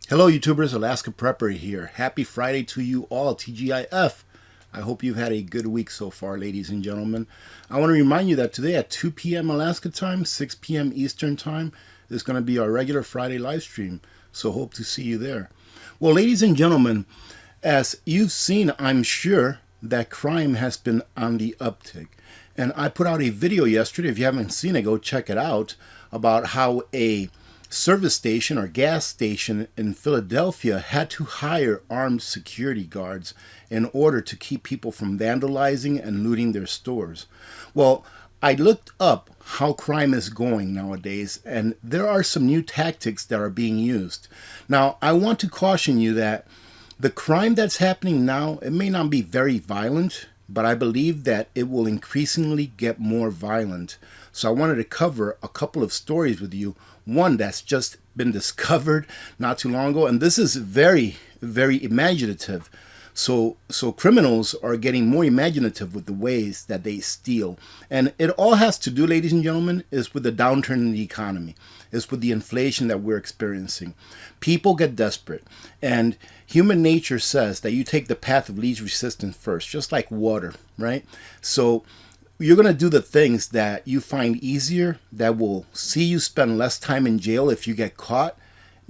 Hello YouTubers, Alaska Prepper here. Happy Friday to you all, TGIF. I hope you've had a good week so far, ladies and gentlemen. I want to remind you that today at 2 p.m. Alaska time, 6 p.m. Eastern time, is going to be our regular Friday live stream. So hope to see you there. Well, ladies and gentlemen, as you've seen, I'm sure that crime has been on the uptick. And I put out a video yesterday, if you haven't seen it, go check it out, about how a service station or gas station in Philadelphia had to hire armed security guards in order to keep people from vandalizing and looting their stores. Well, I looked up how crime is going nowadays, and there are some new tactics that are being used. Now, I want to caution you that the crime that's happening now, it may not be very violent, but I believe that it will increasingly get more violent. So I wanted to cover a couple of stories with you. One that's just been discovered not too long ago, and this is very, very imaginative. So criminals are getting more imaginative with the ways that they steal. And it all has to do, ladies and gentlemen, is with the downturn in the economy. It's with the inflation that we're experiencing. People get desperate. And human nature says that you take the path of least resistance first, just like water, right? So you're going to do the things that you find easier, that will see you spend less time in jail if you get caught,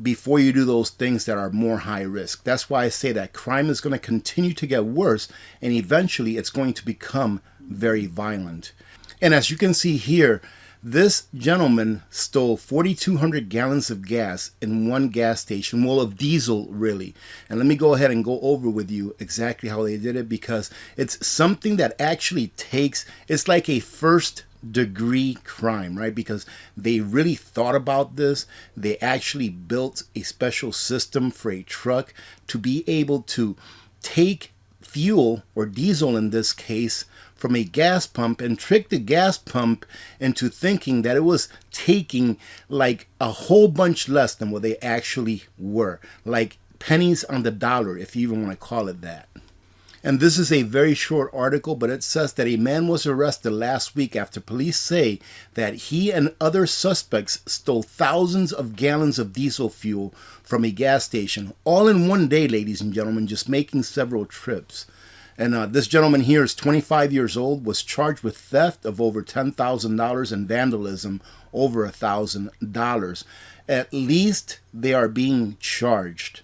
before you do those things that are more high risk. That's why I say that crime is going to continue to get worse, and eventually it's going to become very violent. And as you can see here, this gentleman stole 4,200 gallons of gas in one gas station, well, of diesel really. And let me go ahead and go over with you exactly how they did it, because it's something that actually takes, it's like a first degree crime, right? Because they really thought about this. They actually built a special system for a truck to be able to take fuel, or diesel in this case, from a gas pump and trick the gas pump into thinking that it was taking like a whole bunch less than what they actually were. Like pennies on the dollar, if you even want to call it that. And this is a very short article, but it says that a man was arrested last week after police say that he and other suspects stole thousands of gallons of diesel fuel from a gas station, all in one day, ladies and gentlemen, just making several trips. And this gentleman here is 25 years old, was charged with theft of over $10,000 and vandalism over $1,000. At least they are being charged.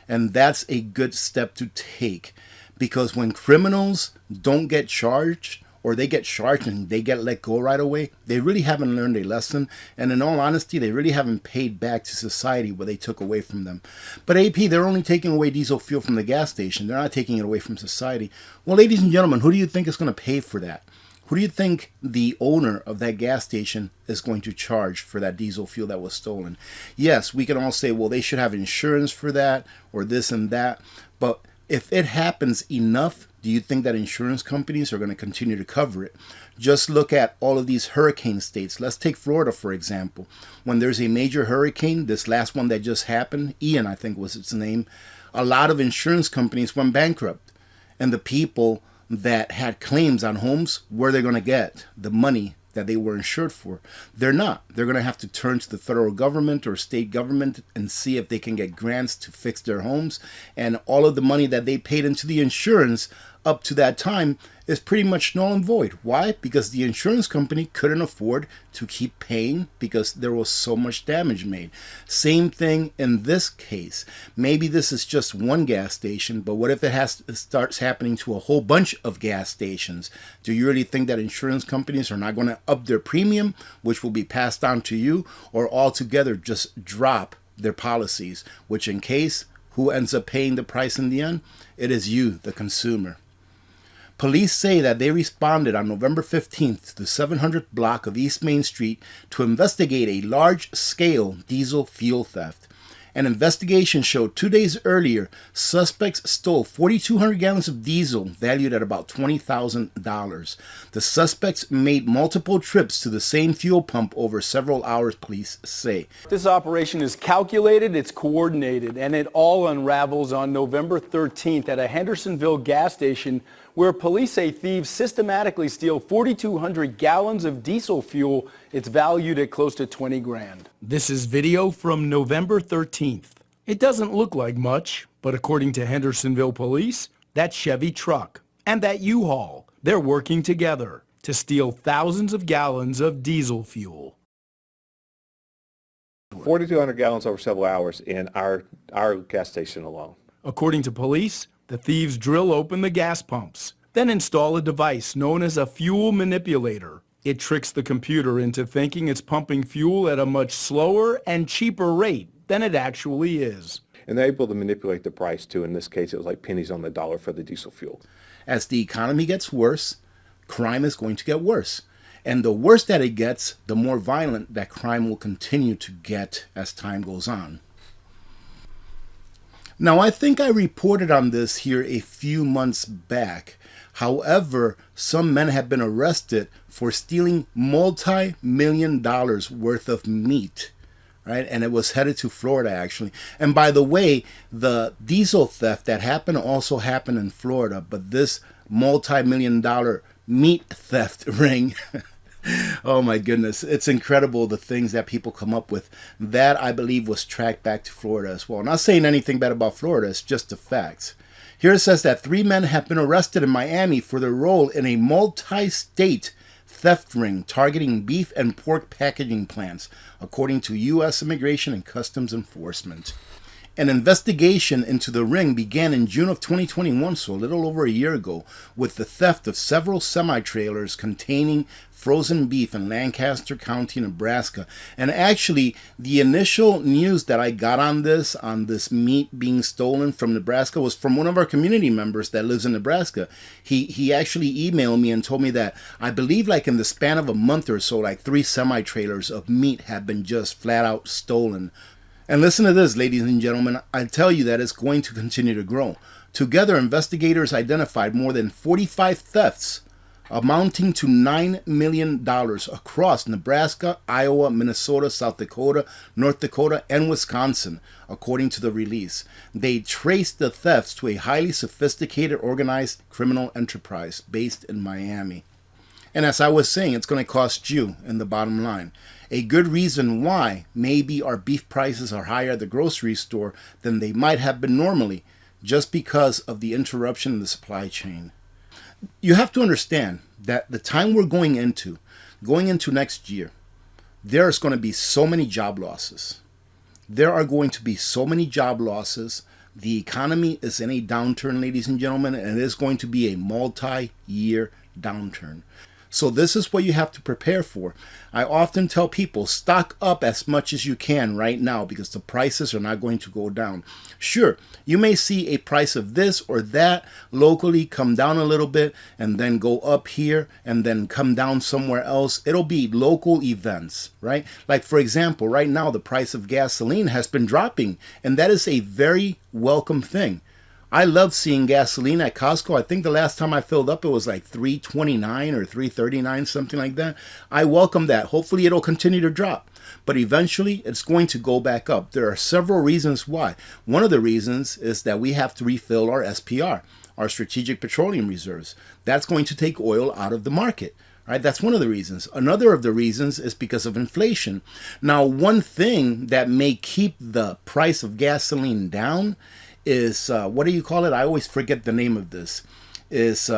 And that's a good step to take. Because when criminals don't get charged, or they get charged and they get let go right away, they really haven't learned a lesson. And in all honesty, they really haven't paid back to society what they took away from them. But AP, they're only taking away diesel fuel from the gas station. They're not taking it away from society. Well, ladies and gentlemen, who do you think is going to pay for that? Who do you think the owner of that gas station is going to charge for that diesel fuel that was stolen? Yes, we can all say, well, they should have insurance for that, or this and that. But if it happens enough, do you think that insurance companies are going to continue to cover it? Just look at all of these hurricane states. Let's take Florida, for example. When there's a major hurricane, this last one that just happened, Ian, I think was its name, a lot of insurance companies went bankrupt. And the people that had claims on homes, where they're going to get the money that they were insured for? They're not. They're going to have to turn to the federal government or state government and see if they can get grants to fix their homes. And all of the money that they paid into the insurance up to that time is pretty much null and void. Why? Because the insurance company couldn't afford to keep paying because there was so much damage made. Same thing in this case. Maybe this is just one gas station, but what if it starts happening to a whole bunch of gas stations? Do you really think that insurance companies are not going to up their premium, which will be passed on to you, or altogether just drop their policies, which in case, who ends up paying the price in the end? It is you, the consumer. Police say that they responded on November 15th to the 700th block of East Main Street to investigate a large-scale diesel fuel theft. An investigation showed 2 days earlier, suspects stole 4,200 gallons of diesel valued at about $20,000. The suspects made multiple trips to the same fuel pump over several hours, police say. This operation is calculated, it's coordinated, and it all unravels on November 13th at a Hendersonville gas station where police say thieves systematically steal 4,200 gallons of diesel fuel. It's valued at close to 20 grand. This is video from November 13th. It doesn't look like much, but according to Hendersonville police, that Chevy truck and that U-Haul, they're working together to steal thousands of gallons of diesel fuel. 4,200 gallons over several hours in our gas station alone. According to police, the thieves drill open the gas pumps, then install a device known as a fuel manipulator. It tricks the computer into thinking it's pumping fuel at a much slower and cheaper rate than it actually is. And they're able to manipulate the price too. In this case, it was like pennies on the dollar for the diesel fuel. As the economy gets worse, crime is going to get worse. And the worse that it gets, the more violent that crime will continue to get as time goes on. Now, I think I reported on this here a few months back. However, some men have been arrested for stealing multi-million dollars worth of meat, right? And it was headed to Florida, actually. And by the way, the diesel theft that happened also happened in Florida, but this multi-million dollar meat theft ring, oh my goodness, it's incredible the things that people come up with. That, I believe, was tracked back to Florida as well. Not saying anything bad about Florida, it's just the facts. Here it says that 3 men have been arrested in Miami for their role in a multi-state theft ring targeting beef and pork packaging plants, according to U.S. Immigration and Customs Enforcement. An investigation into the ring began in June of 2021, so a little over a year ago, with the theft of several semi-trailers containing frozen beef in Lancaster County, Nebraska. And actually, the initial news that I got on this meat being stolen from Nebraska, was from one of our community members that lives in Nebraska. He actually emailed me and told me that I believe like in the span of a month or so, like 3 semi-trailers of meat have been just flat out stolen. And listen to this, ladies and gentlemen, I tell you that it's going to continue to grow. Together, investigators identified more than 45 thefts amounting to $9 million across Nebraska, Iowa, Minnesota, South Dakota, North Dakota, and Wisconsin, according to the release. They traced the thefts to a highly sophisticated organized criminal enterprise based in Miami. And as I was saying, it's going to cost you in the bottom line. A good reason why maybe our beef prices are higher at the grocery store than they might have been normally, just because of the interruption in the supply chain. You have to understand that the time we're going into next year, there's going to be so many job losses. There are going to be so many job losses. The economy is in a downturn, ladies and gentlemen, and it is going to be a multi-year downturn. So this is what you have to prepare for. I often tell people, stock up as much as you can right now because the prices are not going to go down. Sure, you may see a price of this or that locally come down a little bit and then go up here and then come down somewhere else. It'll be local events, right? Like, for example, right now the price of gasoline has been dropping, and that is a very welcome thing. I love seeing gasoline at Costco. I think the last time I filled up, it was like $3.29 or $3.39, something like that. I welcome that. Hopefully it'll continue to drop, but eventually it's going to go back up. There are several reasons why. One of the reasons is that we have to refill our SPR, our Strategic Petroleum Reserves. That's going to take oil out of the market. Right? That's one of the reasons. Another of the reasons is because of inflation. Now, one thing that may keep the price of gasoline down is, what do you call it? I always forget the name of this. Is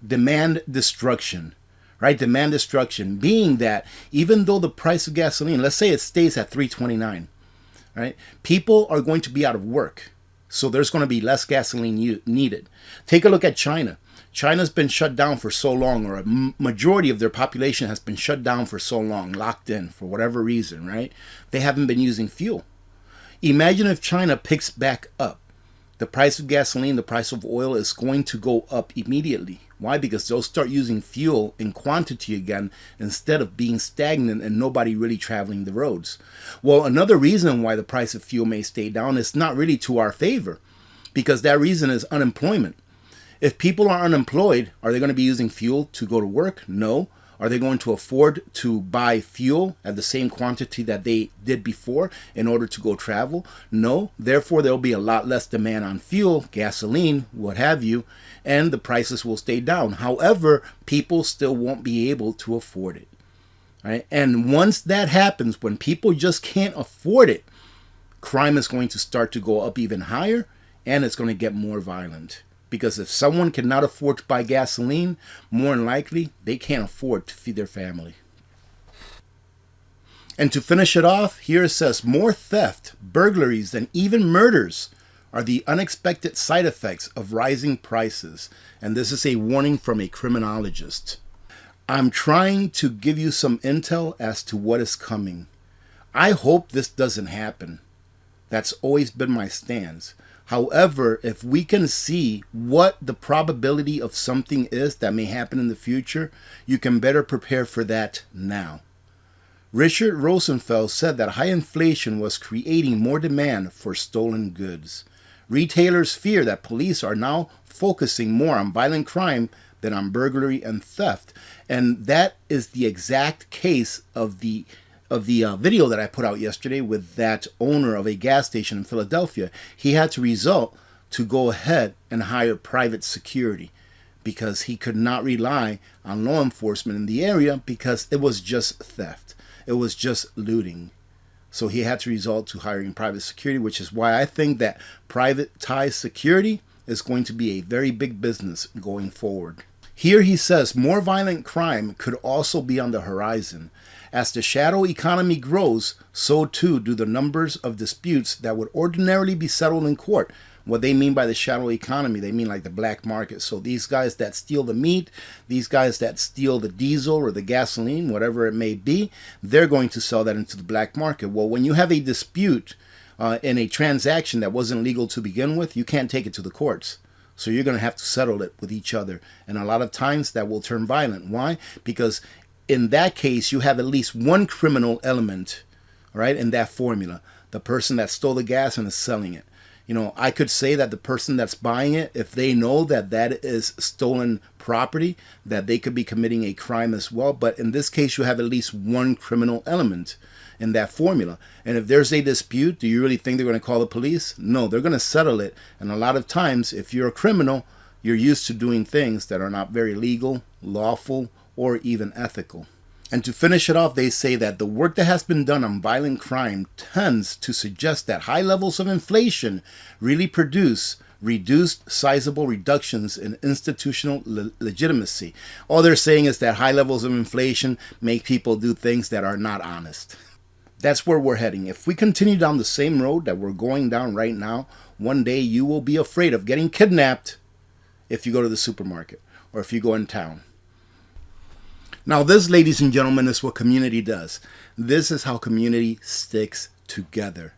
demand destruction, right? Demand destruction, being that even though the price of gasoline, let's say it stays at $3.29, right? People are going to be out of work. So there's going to be less gasoline needed. Take a look at China. China's been shut down for so long, or a majority of their population has been shut down for so long, locked in for whatever reason, right? They haven't been using fuel. Imagine if China picks back up. The price of gasoline, the price of oil is going to go up immediately. Why? Because they'll start using fuel in quantity again instead of being stagnant and nobody really traveling the roads. Well, another reason why the price of fuel may stay down is not really to our favor, because that reason is unemployment. If people are unemployed, are they going to be using fuel to go to work? No. Are they going to afford to buy fuel at the same quantity that they did before in order to go travel? No. Therefore, there'll be a lot less demand on fuel, gasoline, what have you, and the prices will stay down. However, people still won't be able to afford it. Right? And once that happens, when people just can't afford it, crime is going to start to go up even higher, and it's going to get more violent. Because if someone cannot afford to buy gasoline, more than likely, they can't afford to feed their family. And to finish it off, here it says, more theft, burglaries, and even murders are the unexpected side effects of rising prices. And this is a warning from a criminologist. I'm trying to give you some intel as to what is coming. I hope this doesn't happen. That's always been my stance. However, if we can see what the probability of something is that may happen in the future, you can better prepare for that now. Richard Rosenfeld said that high inflation was creating more demand for stolen goods. Retailers fear that police are now focusing more on violent crime than on burglary and theft. And that is the exact case of the video that I put out yesterday with that owner of a gas station in Philadelphia. He had to resort to go ahead and hire private security because he could not rely on law enforcement in the area because it was just theft. It was just looting. So he had to resort to hiring private security, which is why I think that privatized security is going to be a very big business going forward. Here he says more violent crime could also be on the horizon. As the shadow economy grows, so too do the numbers of disputes that would ordinarily be settled in court. What they mean by the shadow economy, they mean like the black market. So these guys that steal the meat, these guys that steal the diesel or the gasoline, whatever it may be, they're going to sell that into the black market. Well, when you have a dispute in a transaction that wasn't legal to begin with, you can't take it to the courts. So you're going to have to settle it with each other. And a lot of times that will turn violent. Why? Because in that case, you have at least one criminal element, right, in that formula. The person that stole the gas and is selling it. You know, I could say that the person that's buying it, if they know that that is stolen property, that they could be committing a crime as well. But in this case, you have at least one criminal element in that formula. And if there's a dispute, do you really think they're going to call the police? No, they're going to settle it. And a lot of times, if you're a criminal, you're used to doing things that are not very legal, lawful, or even ethical. And to finish it off, they say that the work that has been done on violent crime tends to suggest that high levels of inflation really produce reduced sizable reductions in institutional legitimacy. All they're saying is that high levels of inflation make people do things that are not honest. That's where we're heading. If we continue down the same road that we're going down right now, one day you will be afraid of getting kidnapped if you go to the supermarket or if you go in town. Now this, ladies and gentlemen, is what community does. This is how community sticks together.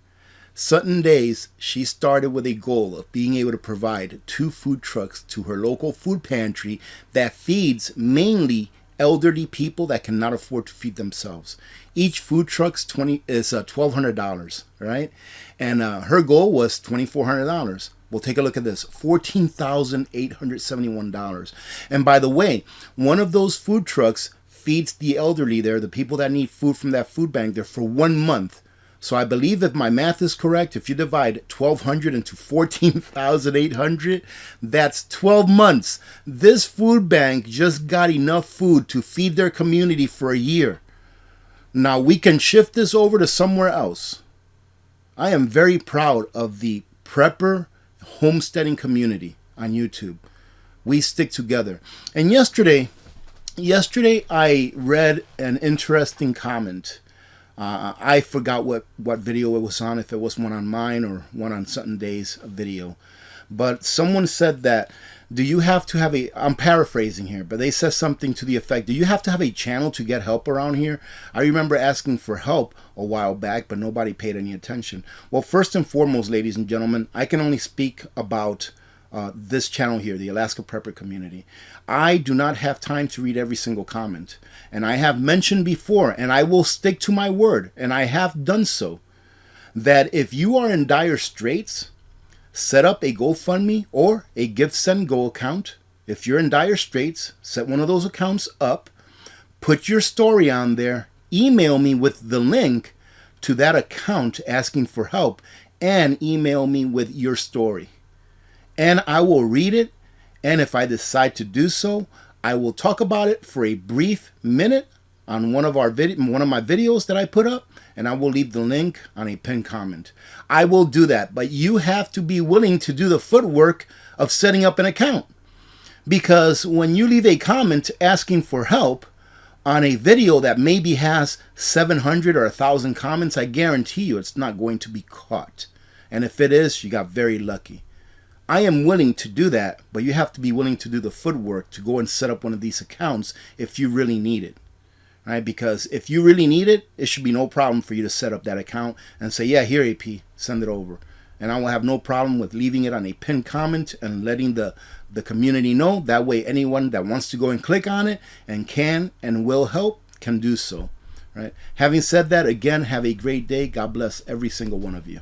Sutton Days, she started with a goal of being able to provide 2 food trucks to her local food pantry that feeds mainly elderly people that cannot afford to feed themselves. Each food truck's is $1,200, right? And her goal was $2,400. Well, take a look at this, $14,871. And by the way, one of those food trucks feeds the elderly there, the people that need food from that food bank there, for 1 month. So I believe if my math is correct, if you divide 1,200 into 14,800, that's 12 months. This food bank just got enough food to feed their community for a year. Now we can shift this over to somewhere else. I am very proud of the prepper homesteading community on YouTube. We stick together. And yesterday I read an interesting comment. I forgot what video it was on, if it was one on mine or one on Sutton Day's video. But someone said that, do you have to have I'm paraphrasing here, but they said something to the effect, do you have to have a channel to get help around here? I remember asking for help a while back, but nobody paid any attention. Well, first and foremost, ladies and gentlemen, I can only speak about this channel here, the Alaska Prepper Community. I do not have time to read every single comment. And I have mentioned before, and I will stick to my word, and I have done so, that if you are in dire straits, set up a GoFundMe or a GiveSendGo account. If you're in dire straits, set one of those accounts up, put your story on there, email me with the link to that account asking for help, and email me with your story. And I will read it, and if I decide to do so, I will talk about it for a brief minute on one of my videos that I put up, and I will leave the link on a pinned comment. I will do that, but you have to be willing to do the footwork of setting up an account. Because when you leave a comment asking for help on a video that maybe has 700 or 1,000 comments, I guarantee you it's not going to be caught. And if it is, you got very lucky. I am willing to do that, but you have to be willing to do the footwork to go and set up one of these accounts if you really need it. Right? Because if you really need it, it should be no problem for you to set up that account and say, yeah, here AP, send it over. And I will have no problem with leaving it on a pinned comment and letting the community know. That way anyone that wants to go and click on it and can and will help can do so. Right? Having said that, again, have a great day. God bless every single one of you.